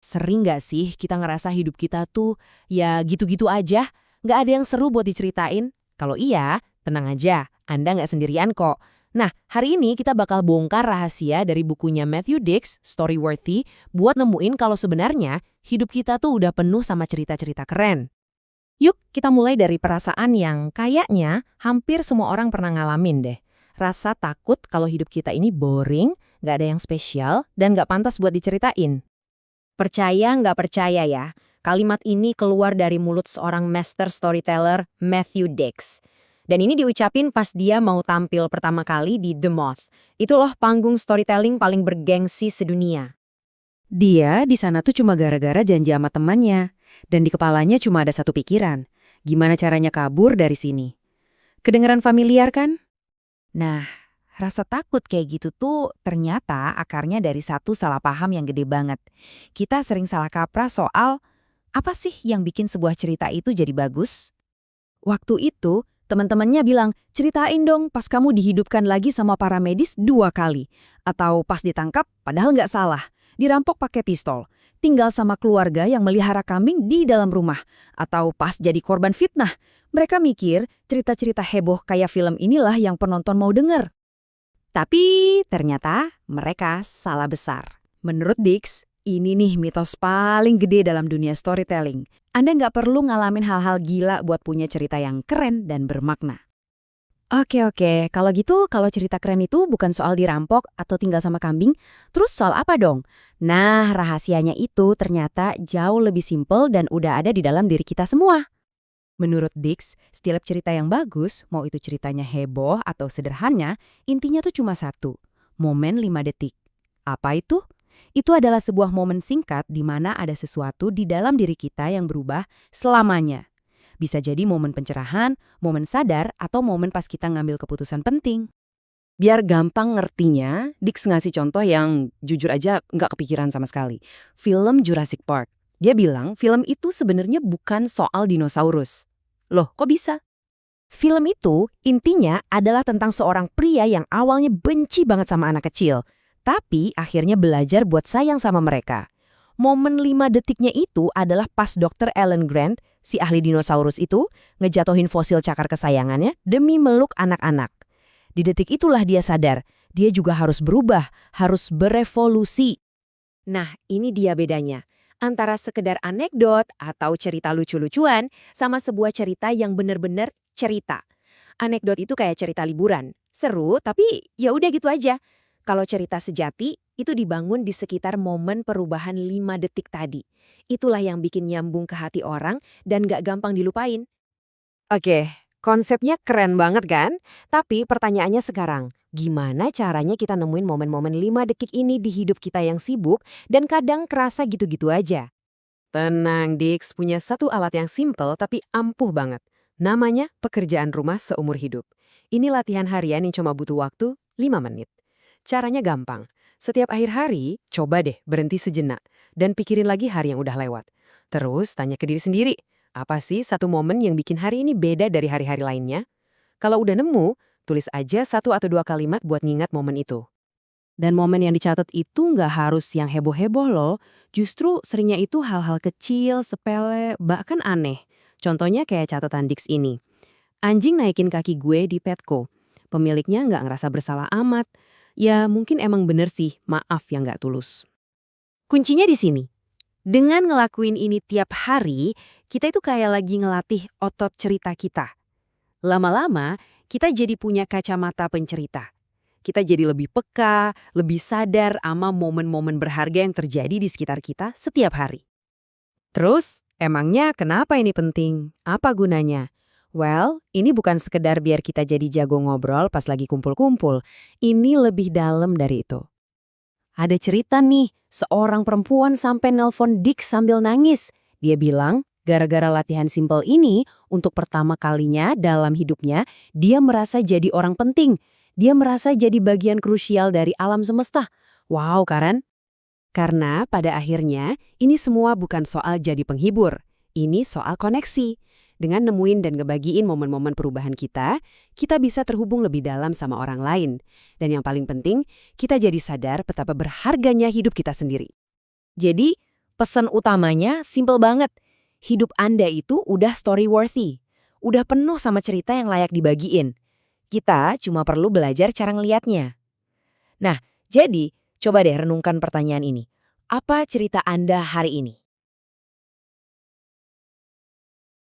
Sering nggak sih kita ngerasa hidup kita tuh ya gitu-gitu aja, nggak ada yang seru buat diceritain? Kalau iya, tenang aja, Anda nggak sendirian kok. Nah, hari ini kita bakal bongkar rahasia dari bukunya Matthew Dicks, Storyworthy, buat nemuin kalau sebenarnya hidup kita tuh udah penuh sama cerita-cerita keren. Yuk, kita mulai dari perasaan yang kayaknya hampir semua orang pernah ngalamin deh. Rasa takut kalau hidup kita ini boring, nggak ada yang spesial, dan nggak pantas buat diceritain. Percaya nggak percaya ya, kalimat ini keluar dari mulut seorang master storyteller Matthew Dicks. Dan ini diucapin pas dia mau tampil pertama kali di The Moth. Itu loh panggung storytelling paling bergengsi sedunia. Dia di sana tuh cuma gara-gara janji sama temannya. Dan di kepalanya cuma ada satu pikiran. Gimana caranya kabur dari sini? Kedengeran familiar kan? Nah, rasa takut kayak gitu tuh ternyata akarnya dari satu salah paham yang gede banget. Kita sering salah kaprah soal apa sih yang bikin sebuah cerita itu jadi bagus? Waktu itu, teman-temannya bilang, ceritain dong pas kamu dihidupkan lagi sama para medis 2 kali. Atau pas ditangkap, padahal nggak salah. Dirampok pakai pistol. Tinggal sama keluarga yang melihara kambing di dalam rumah. Atau pas jadi korban fitnah. Mereka mikir cerita-cerita heboh kayak film inilah yang penonton mau denger. Tapi ternyata mereka salah besar. Menurut Dix, ini nih mitos paling gede dalam dunia storytelling. Anda nggak perlu ngalamin hal-hal gila buat punya cerita yang keren dan bermakna. Oke, kalau gitu kalau cerita keren itu bukan soal dirampok atau tinggal sama kambing, terus soal apa dong? Nah, rahasianya itu ternyata jauh lebih simpel dan udah ada di dalam diri kita semua. Menurut Dix, setiap cerita yang bagus, mau itu ceritanya heboh atau sederhana, intinya tuh cuma satu, momen 5 detik. Apa itu? Itu adalah sebuah momen singkat di mana ada sesuatu di dalam diri kita yang berubah selamanya. Bisa jadi momen pencerahan, momen sadar, atau momen pas kita ngambil keputusan penting. Biar gampang ngertinya, Dix ngasih contoh yang jujur aja nggak kepikiran sama sekali. Film Jurassic Park. Dia bilang film itu sebenarnya bukan soal dinosaurus. Loh, kok bisa? Film itu intinya adalah tentang seorang pria yang awalnya benci banget sama anak kecil, tapi akhirnya belajar buat sayang sama mereka. Momen 5 detiknya itu adalah pas Dr. Alan Grant, si ahli dinosaurus itu, ngejatuhin fosil cakar kesayangannya demi meluk anak-anak. Di detik itulah dia sadar, dia juga harus berubah, harus berevolusi. Nah, ini dia bedanya. Antara sekedar anekdot atau cerita lucu-lucuan sama sebuah cerita yang benar-benar cerita. Anekdot itu kayak cerita liburan. Seru, tapi ya udah gitu aja. Kalau cerita sejati, itu dibangun di sekitar momen perubahan 5 detik tadi. Itulah yang bikin nyambung ke hati orang dan gak gampang dilupain. Oke, konsepnya keren banget kan? Tapi pertanyaannya sekarang, gimana caranya kita nemuin momen-momen 5 detik ini di hidup kita yang sibuk dan kadang kerasa gitu-gitu aja? Tenang, Dix punya satu alat yang simple tapi ampuh banget. Namanya pekerjaan rumah seumur hidup. Ini latihan harian yang cuma butuh waktu 5 menit. Caranya gampang. Setiap akhir hari, coba deh berhenti sejenak dan pikirin lagi hari yang udah lewat. Terus tanya ke diri sendiri, apa sih satu momen yang bikin hari ini beda dari hari-hari lainnya? Kalau udah nemu, tulis aja 1 atau 2 kalimat buat ngingat momen itu. Dan momen yang dicatat itu nggak harus yang heboh-heboh loh. Justru seringnya itu hal-hal kecil, sepele, bahkan aneh. Contohnya kayak catatan Dix ini. Anjing naikin kaki gue di Petco. Pemiliknya nggak ngerasa bersalah amat. Ya mungkin emang bener sih, maaf yang nggak tulus. Kuncinya di sini. Dengan ngelakuin ini tiap hari, kita itu kayak lagi ngelatih otot cerita kita. Lama-lama, kita jadi punya kacamata pencerita. Kita jadi lebih peka, lebih sadar sama momen-momen berharga yang terjadi di sekitar kita setiap hari. Terus, emangnya kenapa ini penting? Apa gunanya? Well, ini bukan sekedar biar kita jadi jago ngobrol pas lagi kumpul-kumpul. Ini lebih dalam dari itu. Ada cerita nih, seorang perempuan sampai nelpon Dick sambil nangis. Dia bilang, gara-gara latihan simpel ini, untuk pertama kalinya dalam hidupnya, dia merasa jadi orang penting. Dia merasa jadi bagian krusial dari alam semesta. Wow, Karen. Karena pada akhirnya, ini semua bukan soal jadi penghibur. Ini soal koneksi. Dengan nemuin dan ngebagiin momen-momen perubahan kita bisa terhubung lebih dalam sama orang lain. Dan yang paling penting, kita jadi sadar betapa berharganya hidup kita sendiri. Jadi, Pesan utamanya simple banget. Hidup Anda itu udah story worthy. Udah penuh sama cerita yang layak dibagiin. Kita cuma perlu belajar cara ngeliatnya. Nah, jadi coba deh renungkan pertanyaan ini. Apa cerita Anda hari ini?